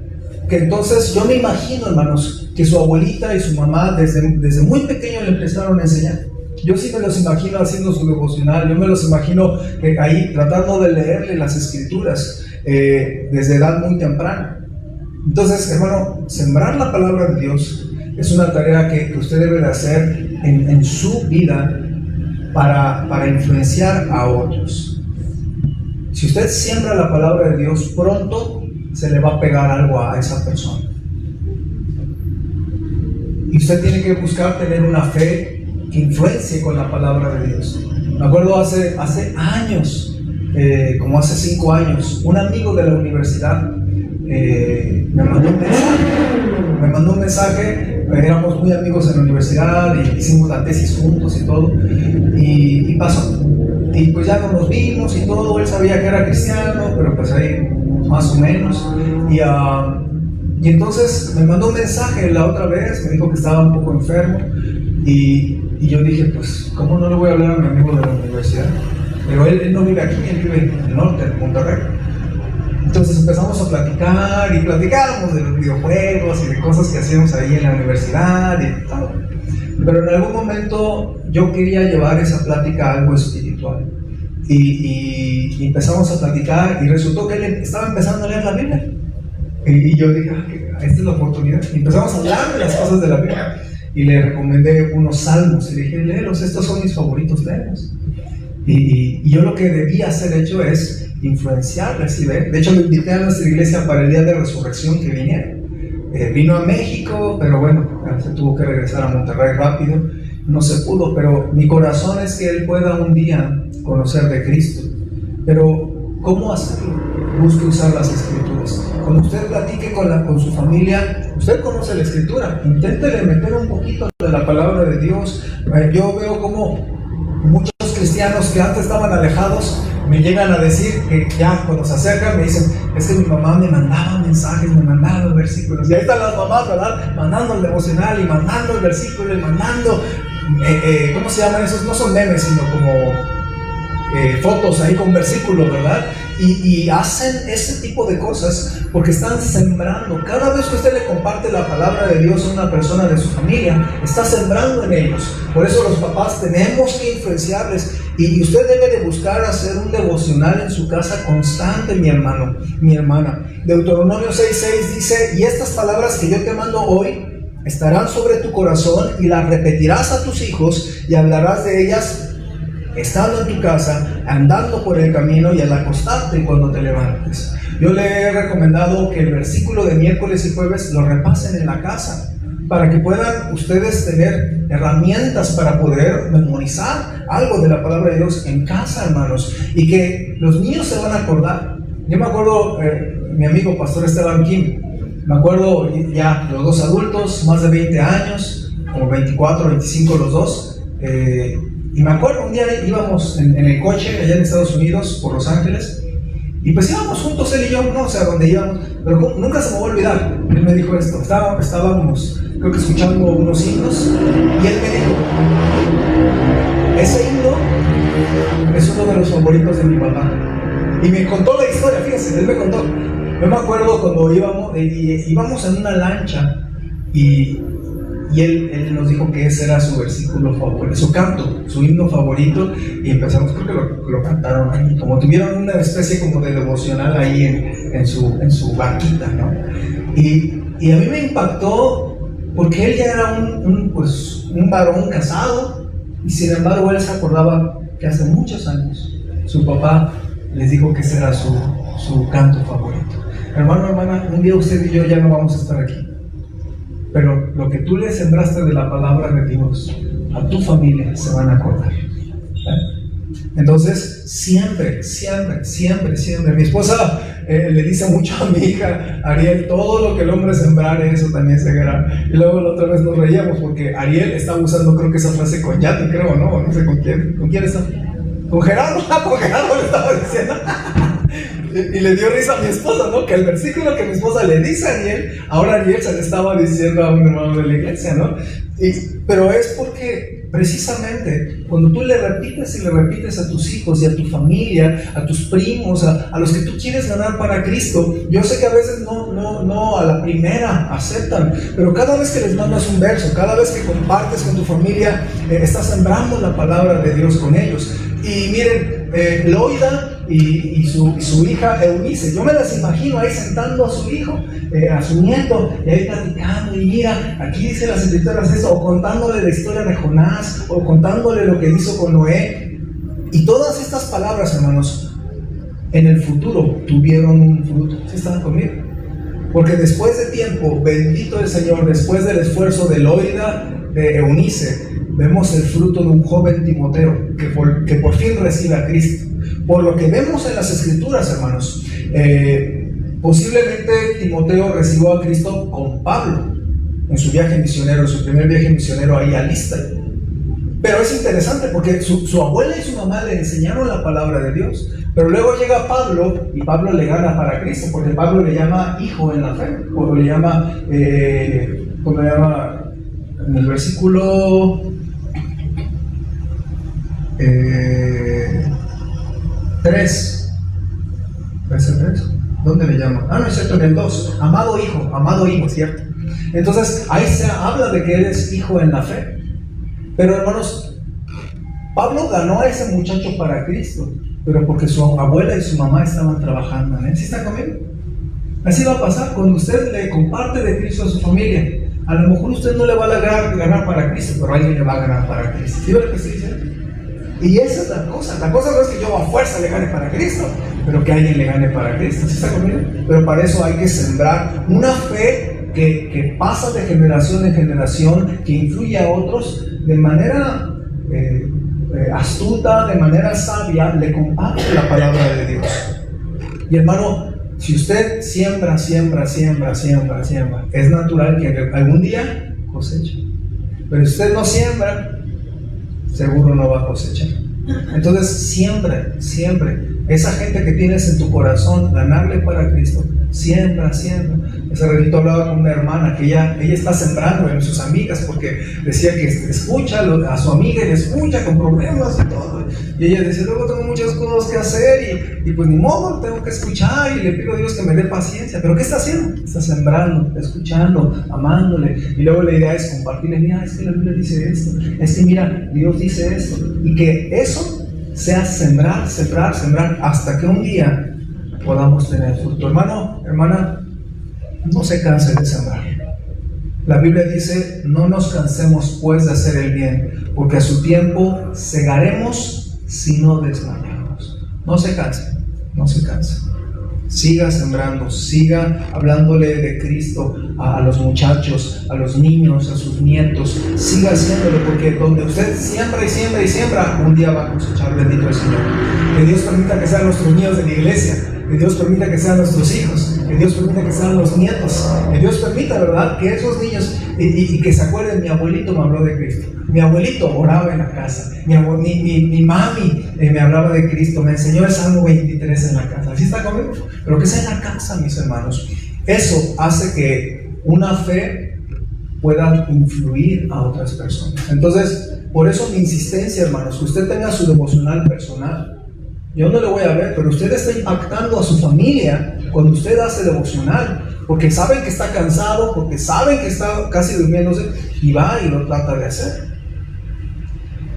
que entonces yo me imagino, hermanos, que su abuelita y su mamá desde muy pequeño le empezaron a enseñar. Yo sí me los imagino haciendo su devocional, yo me los imagino ahí tratando de leerle las Escrituras desde edad muy temprana. Entonces, hermano, sembrar la palabra de Dios es una tarea que usted debe de hacer en su vida para influenciar a otros. Si usted siembra la palabra de Dios, pronto se le va a pegar algo a esa persona. Y usted tiene que buscar tener una fe que influencie con la palabra de Dios. Me acuerdo hace años, como hace 5 años, un amigo de la universidad me mandó un mensaje, éramos muy amigos en la universidad y hicimos la tesis juntos y todo, y pasó, y pues ya no nos vimos y todo. Él sabía que era cristiano, pero pues ahí más o menos, y entonces me mandó un mensaje la otra vez, me dijo que estaba un poco enfermo, y yo dije, pues, ¿cómo no le voy a hablar a mi amigo de la universidad? Pero él no vive aquí, él vive en el norte, en Monterrey. Entonces empezamos a platicar y platicábamos de los videojuegos y de cosas que hacíamos ahí en la universidad y todo. Pero en algún momento yo quería llevar esa plática a algo espiritual. Y empezamos a platicar y resultó que él estaba empezando a leer la Biblia. Y yo dije, esta es la oportunidad. Y empezamos a hablar de las cosas de la Biblia. Y le recomendé unos salmos y le dije, léelos, estos son mis favoritos, léelos. Y yo lo que debía hacer hecho es influenciarle, ¿sí ve? De hecho lo invité a nuestra iglesia para el día de resurrección que viniera. Vino a México, pero bueno, se tuvo que regresar a Monterrey rápido, no se pudo, pero mi corazón es que él pueda un día conocer de Cristo. Pero ¿cómo hacerlo? Busque usar las Escrituras. Cuando usted platique con su familia, usted conoce la Escritura, inténtele meter un poquito de la palabra de Dios. Yo veo como muchos cristianos que antes estaban alejados me llegan a decir que ya cuando se acercan me dicen, es que mi mamá me mandaba mensajes, me mandaba versículos, y ahí están las mamás, ¿verdad? Mandando el devocional y mandando el versículo y mandando, ¿cómo se llaman esos? No son memes, sino como fotos ahí con versículos, ¿verdad? Y hacen ese tipo de cosas porque están sembrando. Cada vez que usted le comparte la palabra de Dios a una persona de su familia, está sembrando en ellos. Por eso los papás tenemos que influenciarles, y usted debe de buscar hacer un devocional en su casa constante, mi hermano, mi hermana. Deuteronomio 6:6 dice, y estas palabras que yo te mando hoy estarán sobre tu corazón y las repetirás a tus hijos y hablarás de ellas estando en tu casa, andando por el camino y al acostarte y cuando te levantes. Yo le he recomendado que el versículo de miércoles y jueves lo repasen en la casa, para que puedan ustedes tener herramientas para poder memorizar algo de la palabra de Dios en casa, hermanos, y que los niños se van a acordar. Yo me acuerdo, mi amigo Pastor Esteban Kim, me acuerdo ya los dos adultos, más de 20 años, como 24, 25 los dos, Y me acuerdo, un día íbamos en el coche allá en Estados Unidos, por Los Ángeles, y pues íbamos juntos él y yo, no sé a dónde íbamos, pero nunca se me va a olvidar. Él me dijo esto, estábamos, creo que escuchando unos himnos, y él me dijo, ese himno es uno de los favoritos de mi papá. Y me contó la historia, fíjense, él me contó. Yo me acuerdo cuando íbamos en una lancha, y él nos dijo que ese era su versículo favorito, su canto, su himno favorito, y empezamos, creo que lo cantaron ahí, como tuvieron una especie como de devocional ahí en su barquita, ¿no? Y a mí me impactó porque él ya era un varón casado, y sin embargo él se acordaba que hace muchos años su papá les dijo que ese era su canto favorito. Hermano, hermana, un día usted y yo ya no vamos a estar aquí, pero lo que tú le sembraste de la palabra de Dios, a tu familia se van a acordar. Entonces, siempre, mi esposa le dice mucho a mi hija, Ariel, todo lo que el hombre sembrare, eso también segará. Y luego la otra vez nos reíamos porque Ariel estaba usando, creo que esa frase con Yati, creo, no sé con quién está. Con Gerardo le estaba diciendo. Y le dio risa a mi esposa, ¿no? Que el versículo que mi esposa le dice a Ariel, ahora Ariel se le estaba diciendo a un hermano de la iglesia, ¿no? Pero es porque precisamente cuando tú le repites y le repites a tus hijos y a tu familia, a tus primos, a los que tú quieres ganar para Cristo, yo sé que a veces no a la primera aceptan, pero cada vez que les mandas un verso, cada vez que compartes con tu familia, estás sembrando la palabra de Dios con ellos. Y miren, Loida y su hija Eunice, yo me las imagino ahí sentando a su hijo, a su nieto, y ahí platicando, y mira, aquí dice las escrituras esto, o contándole la historia de Jonás, o contándole lo que hizo con Noé. Y todas estas palabras, hermanos, en el futuro tuvieron un fruto. ¿Sí están conmigo? Porque después de tiempo, bendito el Señor, después del esfuerzo de Loida, de Eunice, vemos el fruto de un joven Timoteo que por fin recibe a Cristo. Por lo que vemos en las escrituras, hermanos, posiblemente Timoteo recibió a Cristo con Pablo en su viaje misionero, en su primer viaje misionero ahí a Listra. Pero es interesante porque su abuela y su mamá le enseñaron la palabra de Dios, pero luego llega Pablo y Pablo le gana para Cristo, porque Pablo le llama hijo en la fe, o le llama, ¿cómo le llama? En el versículo 3, ¿dónde le llama? No es cierto, en el 2, amado hijo, ¿cierto? Entonces ahí se habla de que él es hijo en la fe. Pero hermanos, Pablo ganó a ese muchacho para Cristo, pero porque su abuela y su mamá estaban trabajando en él. ¿Sí está conmigo? Así va a pasar cuando usted le comparte de Cristo a su familia. A lo mejor usted no le va a ganar para Cristo, pero alguien le va a ganar para Cristo. ¿Sí ve lo que estoy diciendo? Y esa es la cosa. La cosa no es que yo a fuerza le gane para Cristo, pero que alguien le gane para Cristo. ¿Sí está conmigo? Pero para eso hay que sembrar una fe que pasa de generación en generación, que influye a otros de manera astuta, de manera sabia, le comparte la palabra de Dios. Y hermano, si usted siembra, es natural que algún día coseche. Pero si usted no siembra, seguro no va a cosechar. Entonces siempre, esa gente que tienes en tu corazón, ganarle para Cristo, siembra. Hace ratito hablaba con una hermana que ella está sembrando en sus amigas, porque decía que escucha a su amiga y le escucha con problemas y todo. Y ella decía, luego tengo muchas cosas que hacer y pues ni modo, tengo que escuchar y le pido a Dios que me dé paciencia. ¿Pero qué está haciendo? Está sembrando, escuchando, amándole. Y luego la idea es compartirle, mira, es que la Biblia dice esto, es que mira, Dios dice esto. Y que eso sea sembrar, hasta que un día podamos tener fruto. Hermano, hermana, no se canse de sembrar. La Biblia dice, no nos cansemos pues de hacer el bien, porque a su tiempo segaremos si no desmayamos. No se canse. Siga sembrando, siga hablándole de Cristo a los muchachos, a los niños, a sus nietos. Siga haciéndolo, porque donde usted siembra, un día va a cosechar, bendito el Señor. Que Dios permita que sean nuestros niños de la iglesia, que Dios permita que sean nuestros hijos, que Dios permita que sean los nietos, que Dios permita, ¿verdad?, que esos niños, y que se acuerden, mi abuelito me habló de Cristo, mi abuelito oraba en la casa, mi mami me hablaba de Cristo, me enseñó el Salmo 23 en la casa, así está conmigo, pero que sea en la casa, mis hermanos. Eso hace que una fe pueda influir a otras personas. Entonces, por eso mi insistencia, hermanos, que usted tenga su devocional personal. Yo no le voy a ver, pero usted está impactando a su familia cuando usted hace devocional, porque saben que está cansado, porque saben que está casi durmiéndose, y va y lo trata de hacer.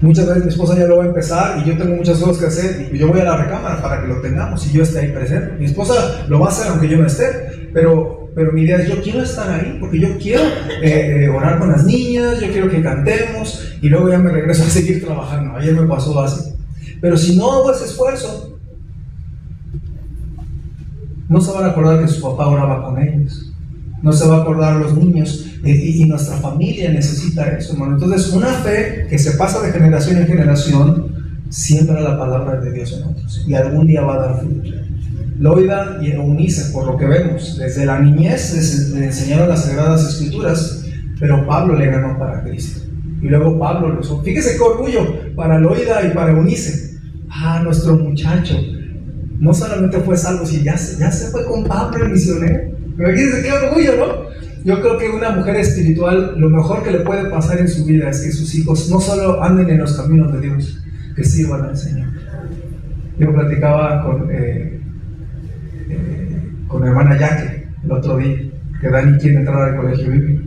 Muchas veces mi esposa ya lo va a empezar y yo tengo muchas cosas que hacer y yo voy a la recámara para que lo tengamos y yo esté ahí presente. Mi esposa lo va a hacer aunque yo no esté, pero mi idea es, yo quiero estar ahí porque yo quiero orar con las niñas, yo quiero que cantemos y luego ya me regreso a seguir trabajando. Ayer me pasó así. Pero si no hago ese esfuerzo, no se van a acordar que su papá oraba con ellos, no se va a acordar los niños, y nuestra familia necesita eso, hermano. Entonces, una fe que se pasa de generación en generación siembra la palabra de Dios en otros y algún día va a dar fruto. Loida y Eunice, por lo que vemos, desde la niñez le enseñaron las Sagradas Escrituras, pero Pablo le ganó para Cristo. Y luego Pablo lo usó. Fíjese qué orgullo para Loida y para Eunice. Nuestro muchacho no solamente fue salvo, sino ya se fue con Pablo el misionero. Fíjense qué orgullo, ¿no? Yo creo que una mujer espiritual, lo mejor que le puede pasar en su vida es que sus hijos no solo anden en los caminos de Dios, que sirvan al Señor. Yo platicaba con la hermana Yaque el otro día, que Dani quiere entrar al colegio bíblico.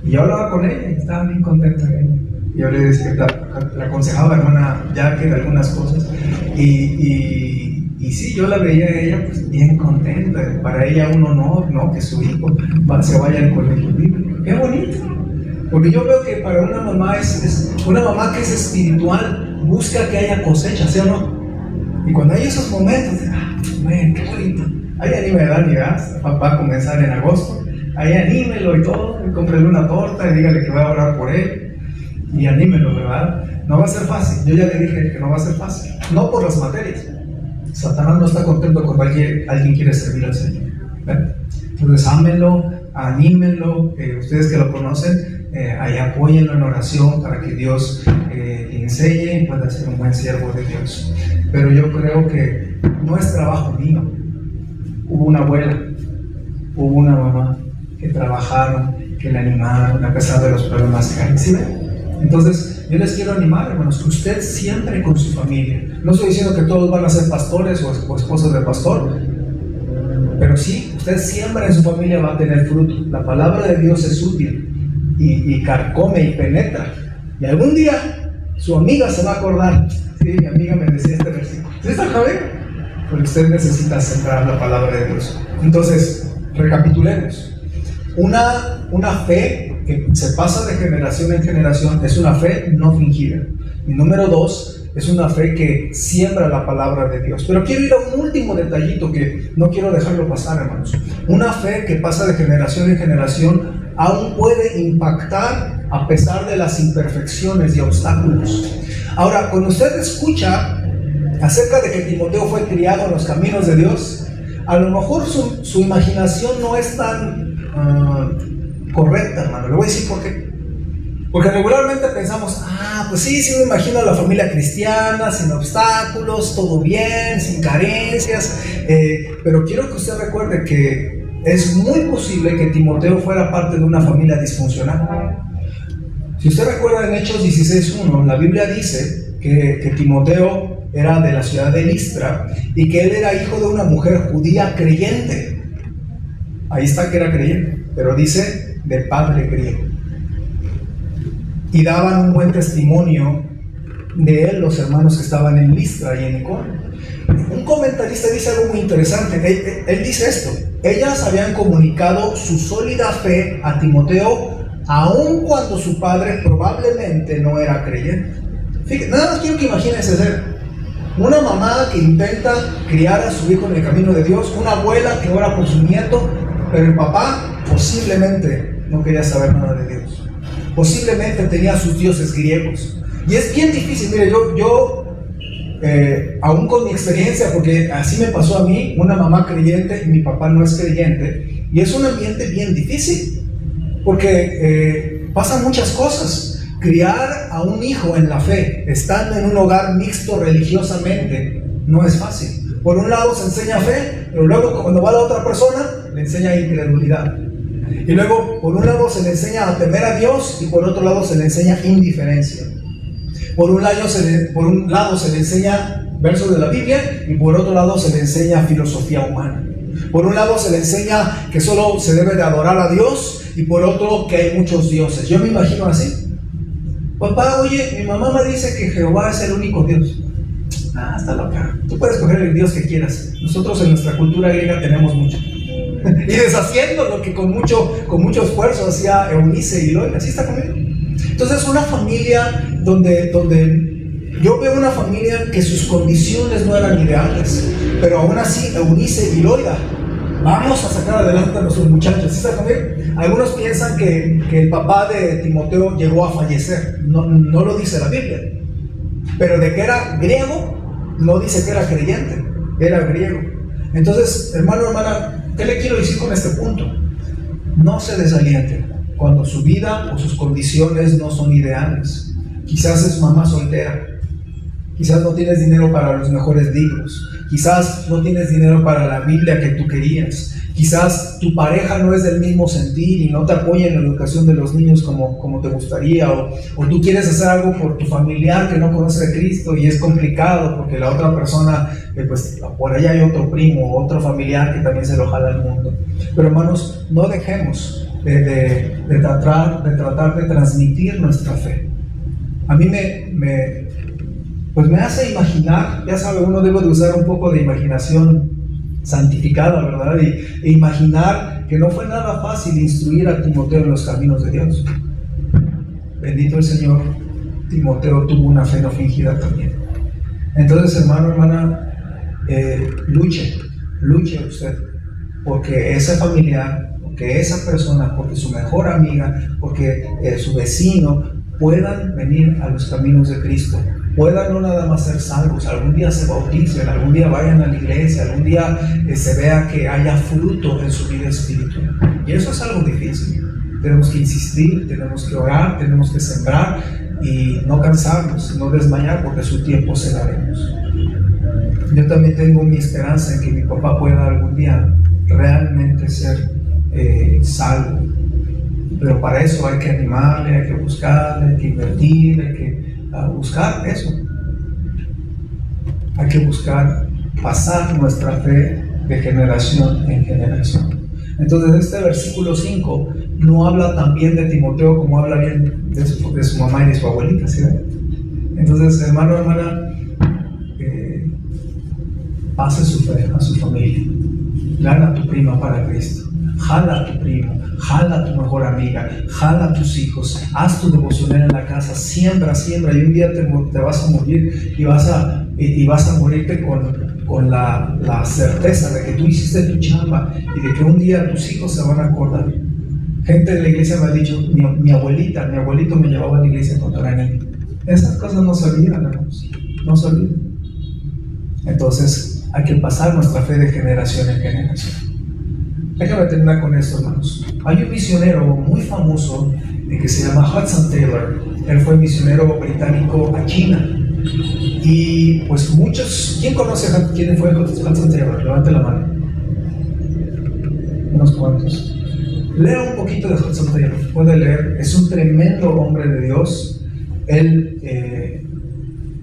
Y yo hablaba con ella y estaba bien contenta de ella. Yo le decía, la aconsejaba a la hermana Yaque de algunas cosas. Y sí, yo la veía a ella pues bien contenta. Para ella un honor, ¿no?, que su hijo se vaya al colegio bíblico. ¡Qué bonito! Porque yo veo que para una mamá una mamá que es espiritual busca que haya cosecha, ¿sí o no? Y cuando hay esos momentos, bueno, qué bonito. Ahí anime a Dani, papá va a comenzar en agosto. Ahí anímelo y todo, y cómprele una torta y dígale que va a orar por él. Y anímelo, ¿verdad? No va a ser fácil. Yo ya le dije que no va a ser fácil. No por las materias. Satanás no está contento cuando alguien quiere servir al Señor. ¿Ven? Entonces, ámenlo, anímenlo. Ustedes que lo conocen, ahí apóyenlo en oración para que Dios le enseñe y pueda ser un buen siervo de Dios. Pero yo creo que no es trabajo mío. Hubo una abuela, hubo una mamá que trabajaron, que le animaron a pesar de los problemas que hay. ¿Sí ven? Entonces, yo les quiero animar, hermanos, que usted siempre con su familia. No estoy diciendo que todos van a ser pastores o esposos de pastor, pero sí, usted siembra en su familia, va a tener fruto. La palabra de Dios es útil y carcome y penetra. Y algún día su amiga se va a acordar. Sí, mi amiga me decía este versículo. ¿Sí está, Javier? Porque usted necesita sembrar la palabra de Dios. Entonces, recapitulemos. Una fe que se pasa de generación en generación es una fe no fingida. Y número 2, es una fe que siembra la palabra de Dios. Pero quiero ir a un último detallito que no quiero dejarlo pasar, hermanos. Una fe que pasa de generación en generación aún puede impactar a pesar de las imperfecciones y obstáculos. Ahora, cuando usted escucha acerca de que Timoteo fue criado en los caminos de Dios, a lo mejor su imaginación no es tan correcta, hermano. Le voy a decir por qué. Porque regularmente pensamos, pues sí me imagino a la familia cristiana, sin obstáculos, todo bien, sin carencias, pero quiero que usted recuerde que es muy posible que Timoteo fuera parte de una familia disfuncional. Si usted recuerda en Hechos 16:1, la Biblia dice que Timoteo era de la ciudad de Listra y que él era hijo de una mujer judía creyente. Ahí está que era creyente, pero dice de padre griego. Y daban un buen testimonio de él los hermanos que estaban en Listra y en Iconio. Un comentarista dice algo muy interesante. Él dice esto: ellas habían comunicado su sólida fe a Timoteo aun cuando su padre probablemente no era creyente. Fíjate, nada más quiero que imagínense ser una mamá que intenta criar a su hijo en el camino de Dios, una abuela que ora por su nieto, pero el papá posiblemente no quería saber nada de Dios. Posiblemente tenía sus dioses griegos. Y es bien difícil. Mire, yo aún con mi experiencia, porque así me pasó a mí, una mamá creyente y mi papá no es creyente, y es un ambiente bien difícil, porque pasan muchas cosas. Criar a un hijo en la fe, estando en un hogar mixto religiosamente, no es fácil. Por un lado se enseña fe, pero luego cuando va la otra persona, le enseña incredulidad. Y luego, por un lado se le enseña a temer a Dios, y por otro lado se le enseña indiferencia. Por un lado se le enseña versos de la Biblia, y por otro lado se le enseña filosofía humana. Por un lado se le enseña que solo se debe de adorar a Dios, y por otro que hay muchos dioses. Yo me imagino así. Papá, oye, mi mamá me dice que Jehová es el único Dios. Está loca. Tú puedes escoger el Dios que quieras. Nosotros en nuestra cultura griega tenemos mucho. Y deshaciendo lo que con mucho esfuerzo hacía Eunice y Loida. ¿Sí está conmigo? Entonces, una familia donde yo veo una familia que sus condiciones no eran ideales, pero aún así Eunice y Loida, vamos a sacar adelante a nuestros muchachos. ¿Sí está conmigo? Algunos piensan que el papá de Timoteo llegó a fallecer. No lo dice la Biblia. Pero de que era griego, no dice que era creyente, era griego. Entonces, hermano, hermana, ¿qué le quiero decir con este punto? No se desaliente cuando su vida o sus condiciones no son ideales. Quizás es mamá soltera, quizás no tienes dinero para los mejores libros, quizás no tienes dinero para la Biblia que tú querías, quizás tu pareja no es del mismo sentir y no te apoya en la educación de los niños como te gustaría, o tú quieres hacer algo por tu familiar que no conoce a Cristo y es complicado porque la otra persona, pues por allá hay otro primo, otro familiar que también se lo jala al mundo. Pero hermanos, no dejemos de tratar de transmitir nuestra fe. A mí me hace imaginar, ya sabe, uno debe de usar un poco de imaginación santificada, ¿verdad? E imaginar que no fue nada fácil instruir a Timoteo en los caminos de Dios. Bendito el Señor, Timoteo tuvo una fe no fingida también. Entonces, hermano, hermana, luche usted, porque ese familiar, porque esa persona, porque su mejor amiga, porque su vecino puedan venir a los caminos de Cristo, puedan no nada más ser salvos, algún día se bauticen, algún día vayan a la iglesia, algún día se vea que haya fruto en su vida espiritual. Y eso es algo difícil. Tenemos que insistir, tenemos que orar, tenemos que sembrar y no cansarnos, no desmayar, porque su tiempo se daremos. Yo también tengo mi esperanza en que mi papá pueda algún día realmente ser salvo. Pero para eso hay que animarle, hay que buscarle, hay que invertir, hay que buscar eso. Hay que buscar pasar nuestra fe de generación en generación. Entonces este versículo 5 no habla tan bien de Timoteo como habla bien de su mamá y de su abuelita, ¿sí? Entonces, hermano, hermana, pase su fe a su familia. Gana a tu prima para Cristo. Jala a tu primo, jala a tu mejor amiga, jala a tus hijos, haz tu devocional en la casa, siembra, y un día te vas a morir y vas a morirte con la certeza de que tú hiciste tu chamba y de que un día tus hijos se van a acordar. Gente de la iglesia me ha dicho, mi abuelito me llevaba a la iglesia cuando era niño. Esas cosas no se olvidan, hermanos, no se olvidan. Entonces hay que pasar nuestra fe de generación en generación. Déjame terminar con esto, hermanos. Hay un misionero muy famoso que se llama Hudson Taylor. Él fue misionero británico a China. Y pues muchos, ¿quién fue Hudson Taylor? Levante la mano. Unos cuantos. Lea un poquito de Hudson Taylor. Puede leer. Es un tremendo hombre de Dios. Él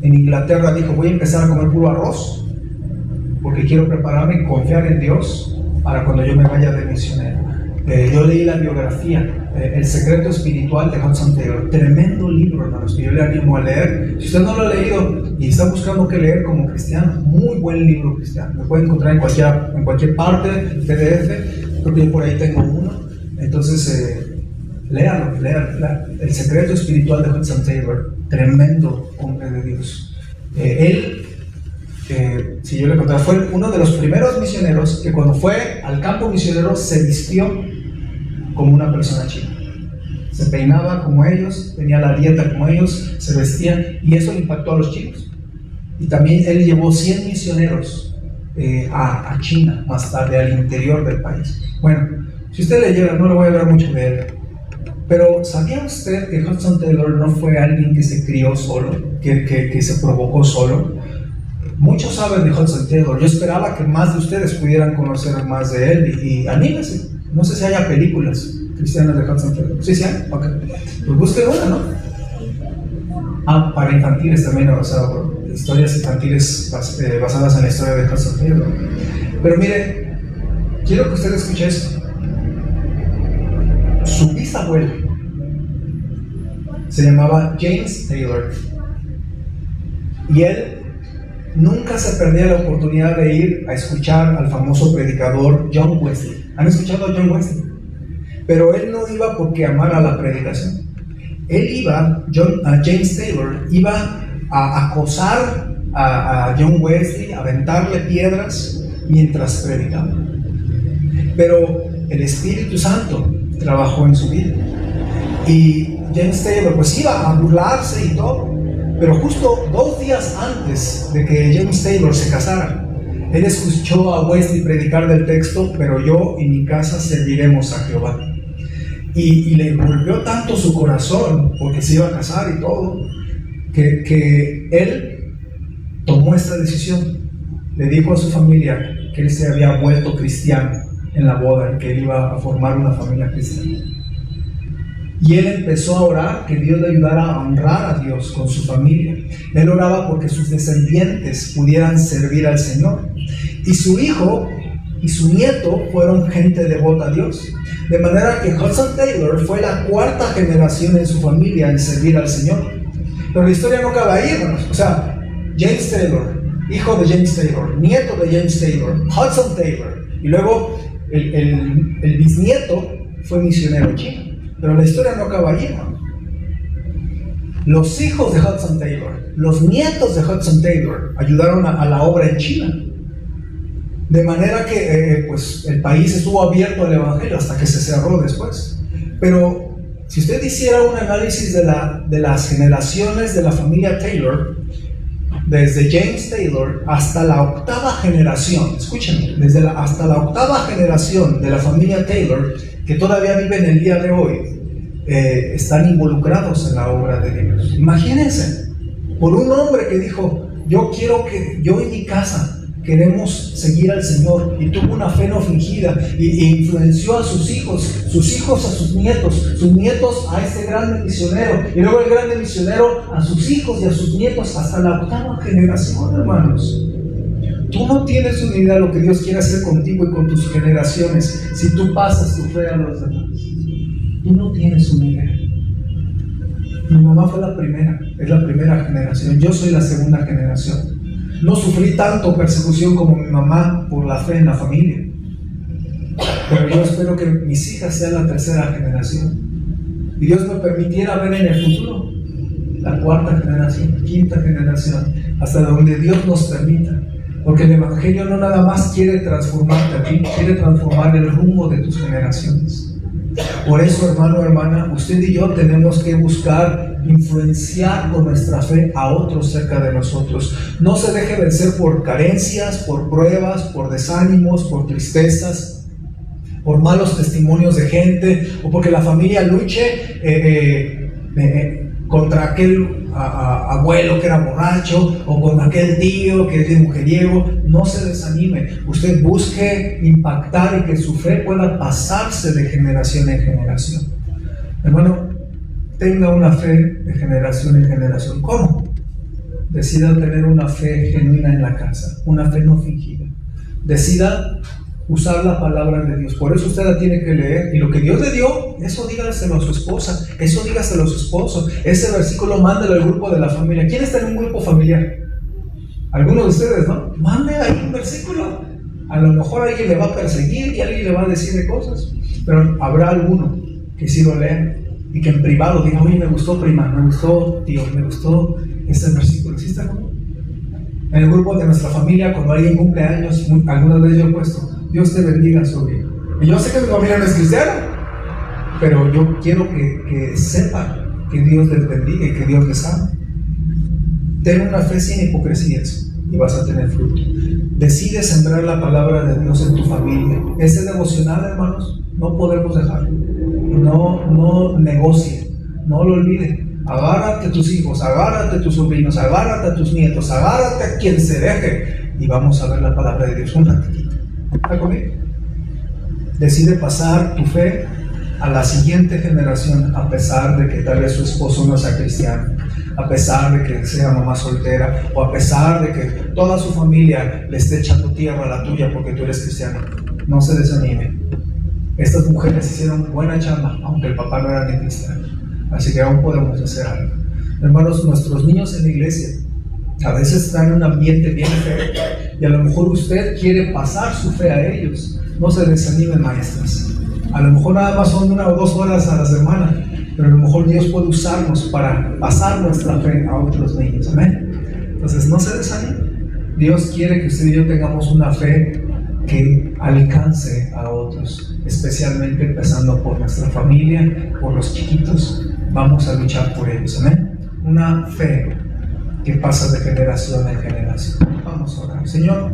en Inglaterra dijo: voy a empezar a comer puro arroz porque quiero prepararme y confiar en Dios para cuando yo me vaya de misionero. Yo leí la biografía, El secreto espiritual de Hudson Taylor. Tremendo libro, hermanos, que yo le animo a leer. Si usted no lo ha leído y está buscando qué leer como cristiano, muy buen libro cristiano. Lo puede encontrar en cualquier parte, PDF. Creo que yo por ahí tengo uno. Entonces, léalo. El secreto espiritual de Hudson Taylor. Tremendo hombre de Dios. Si yo le contara, fue uno de los primeros misioneros que cuando fue al campo misionero se vistió como una persona china. Se peinaba como ellos, tenía la dieta como ellos, se vestía, y eso impactó a los chinos. Y también él llevó 100 misioneros a China, más tarde al interior del país. Bueno, si usted leyera, no le voy a hablar mucho de él, pero ¿sabía usted que Hudson Taylor no fue alguien que se crió solo, que se provocó solo? Muchos saben de Hudson Taylor. Yo esperaba que más de ustedes pudieran conocer más de él y anímense. No sé si haya películas cristianas de Hudson Taylor. ¿Sí, sí hay? Ok. Pues busquen una, ¿no? Para infantiles también, o sea, historias infantiles basadas en la historia de Hudson Taylor. Pero mire, quiero que usted escuche esto. Su bisabuelo se llamaba James Taylor y él nunca se perdía la oportunidad de ir a escuchar al famoso predicador John Wesley. ¿Han escuchado a John Wesley? Pero él no iba porque amara la predicación. Él iba, James Taylor, iba a acosar a John Wesley, a aventarle piedras mientras predicaba. Pero el Espíritu Santo trabajó en su vida. Y James Taylor pues iba a burlarse y todo. Pero justo 2 días antes de que James Taylor se casara, él escuchó a Wesley predicar del texto, pero yo y mi casa serviremos a Jehová. Y le envolvió tanto su corazón, porque se iba a casar y todo, que él tomó esta decisión. Le dijo a su familia que él se había vuelto cristiano en la boda y que él iba a formar una familia cristiana. Y él empezó a orar que Dios le ayudara a honrar a Dios con su familia. Él oraba porque sus descendientes pudieran servir al Señor. Y su hijo y su nieto fueron gente devota a Dios. De manera que Hudson Taylor fue la 4ª generación en su familia en servir al Señor. Pero la historia no acaba ahí, hermanos. O sea, James Taylor, hijo de James Taylor, nieto de James Taylor, Hudson Taylor, y luego el bisnieto fue misionero chino. Pero la historia no acaba ahí, ¿no? Los hijos de Hudson Taylor, los nietos de Hudson Taylor ayudaron a la obra en China. De manera que pues el país estuvo abierto al evangelio hasta que se cerró después. Pero si usted hiciera un análisis de las generaciones de la familia Taylor, desde James Taylor hasta la 8ª generación, escúchenme, hasta la 8ª generación de la familia Taylor, que todavía viven el día de hoy, están involucrados en la obra de Dios. Imagínense, por un hombre que dijo, yo quiero que yo y mi casa queremos seguir al Señor, y tuvo una fe no fingida, e influenció a sus hijos a sus nietos a este grande misionero, y luego el grande misionero a sus hijos y a sus nietos hasta la 8ª generación, hermanos. Tú no tienes una idea de lo que Dios quiere hacer contigo y con tus generaciones si tú pasas tu fe a los demás. Tú no tienes una idea. Mi mamá fue es la primera generación. Yo soy la 2ª generación. No sufrí tanto persecución como mi mamá por la fe en la familia. Pero yo espero que mis hijas sean la 3ª generación. Y Dios me permitiera ver en el futuro la 4ª generación, 5ª generación, hasta donde Dios nos permita. Porque el Evangelio no nada más quiere transformarte a ti, quiere transformar el rumbo de tus generaciones. Por eso, hermano, hermana, usted y yo tenemos que buscar influenciar con nuestra fe a otros cerca de nosotros. No se deje vencer por carencias, por pruebas, por desánimos, por tristezas, por malos testimonios de gente, o porque la familia luche contra aquel abuelo que era borracho, o con aquel tío que es de mujeriego. No se desanime. Usted busque impactar y que su fe pueda pasarse de generación en generación. Hermano, tenga una fe de generación en generación. ¿Cómo? Decida tener una fe genuina en la casa, una fe no fingida. Decida usar la palabra de Dios. Por eso usted la tiene que leer. Y lo que Dios le dio, eso dígaselo a su esposa, eso dígaselo a su esposo. Ese versículo mándelo al grupo de la familia. ¿Quién está en un grupo familiar? Algunos de ustedes, ¿no? Mande ahí un versículo. A lo mejor alguien le va a perseguir y alguien le va a decir de cosas, pero habrá alguno que sí lo lea y que en privado diga, oye, me gustó prima, me gustó tío, me gustó este versículo. ¿Sí está como? En el grupo de nuestra familia, cuando alguien cumple años, algunas veces yo he puesto, Dios te bendiga, sobrino. Y yo sé que mi familia no es cristiana, pero yo quiero que sepan que Dios les bendiga y que Dios les ama. Ten una fe sin hipocresías y vas a tener fruto. Decide sembrar la palabra de Dios en tu familia. Ese devocional, hermanos, no podemos dejarlo. No negocie, no lo olvide. Agárrate a tus hijos, agárrate a tus sobrinos, agárrate a tus nietos, agárrate a quien se deje y vamos a ver la palabra de Dios un ratito. ¿Está conmigo? Decide pasar tu fe a la siguiente generación, a pesar de que tal vez su esposo no sea cristiano, a pesar de que sea mamá soltera, o a pesar de que toda su familia le esté echando tierra a la tuya porque tú eres cristiano. No se desanime. Estas mujeres hicieron buena chamba, aunque el papá no era ni cristiano. Así que aún podemos hacer algo. Hermanos, nuestros niños en la iglesia a veces están en un ambiente bien feo, y a lo mejor usted quiere pasar su fe a ellos. No se desanimen, maestras. A lo mejor nada más son 1 o 2 horas a la semana, pero a lo mejor Dios puede usarnos para pasar nuestra fe a otros niños. Amén. Entonces no se desanimen. Dios quiere que usted y yo tengamos una fe que alcance a otros, especialmente empezando por nuestra familia, por los chiquitos. Vamos a luchar por ellos. Amén. Una fe que pasa de generación en generación. Vamos a orar. Señor,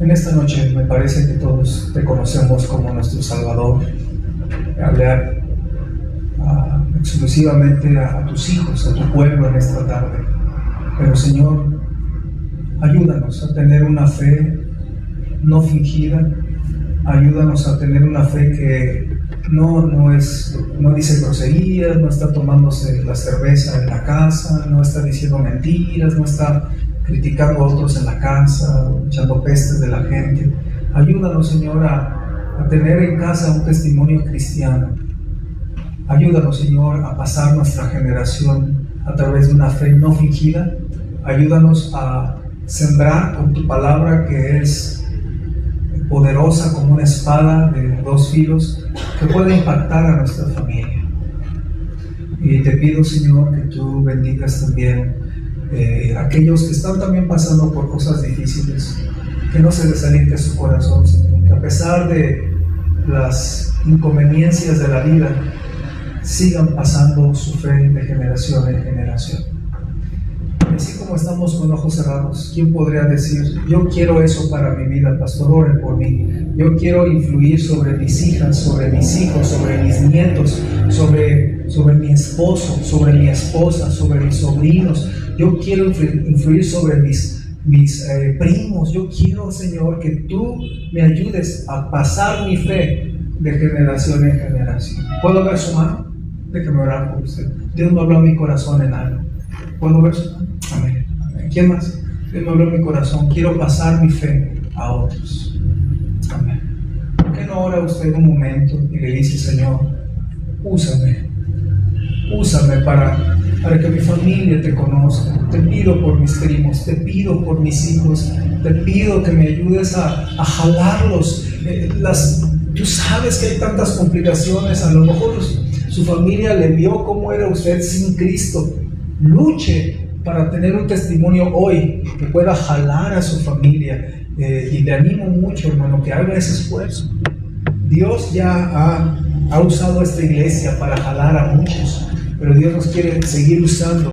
en esta noche me parece que todos te conocemos como nuestro Salvador. Hablar exclusivamente a tus hijos, a tu pueblo en esta tarde. Pero Señor, ayúdanos a tener una fe no fingida. Ayúdanos a tener una fe que no dice groserías, no está tomándose la cerveza en la casa, no está diciendo mentiras, no está criticando a otros en la casa, echando pestes de la gente. Ayúdanos, Señor, a tener en casa un testimonio cristiano. Ayúdanos, Señor, a pasar nuestra generación a través de una fe no fingida. Ayúdanos a sembrar con tu palabra, que es poderosa como una espada de 2 filos, que puede impactar a nuestra familia. Y te pido, Señor, que tú bendigas también aquellos que están también pasando por cosas difíciles, que no se desaliente su corazón, Señor, que a pesar de las inconveniencias de la vida, sigan pasando su fe de generación en generación. Así como estamos con ojos cerrados, ¿quién podría decir: yo quiero eso para mi vida, pastor, oren por mí? Yo quiero influir sobre mis hijas, sobre mis hijos, sobre mis nietos, sobre mi esposo, sobre mi esposa, sobre mis sobrinos. Yo quiero influir sobre mis primos. Yo quiero, Señor, que tú me ayudes a pasar mi fe de generación en generación. ¿Puedo ver su mano? Déjeme orar por usted. Dios me habló a mi corazón en algo. ¿Puedo ver su mano? Amén. Amén. ¿Quién más? Dios me habló a mi corazón. Quiero pasar mi fe a otros. Amén. ¿Por qué no ora usted un momento y le dice: Señor, úsame para que mi familia te conozca? Te pido por mis primos, te pido por mis hijos, te pido que me ayudes a jalarlos. Tú sabes que hay tantas complicaciones. A lo mejor su familia le vio cómo era usted sin Cristo. Luche para tener un testimonio hoy que pueda jalar a su familia, y le animo mucho, hermano, que haga ese esfuerzo. Dios ya ha usado esta iglesia para jalar a muchos, pero Dios nos quiere seguir usando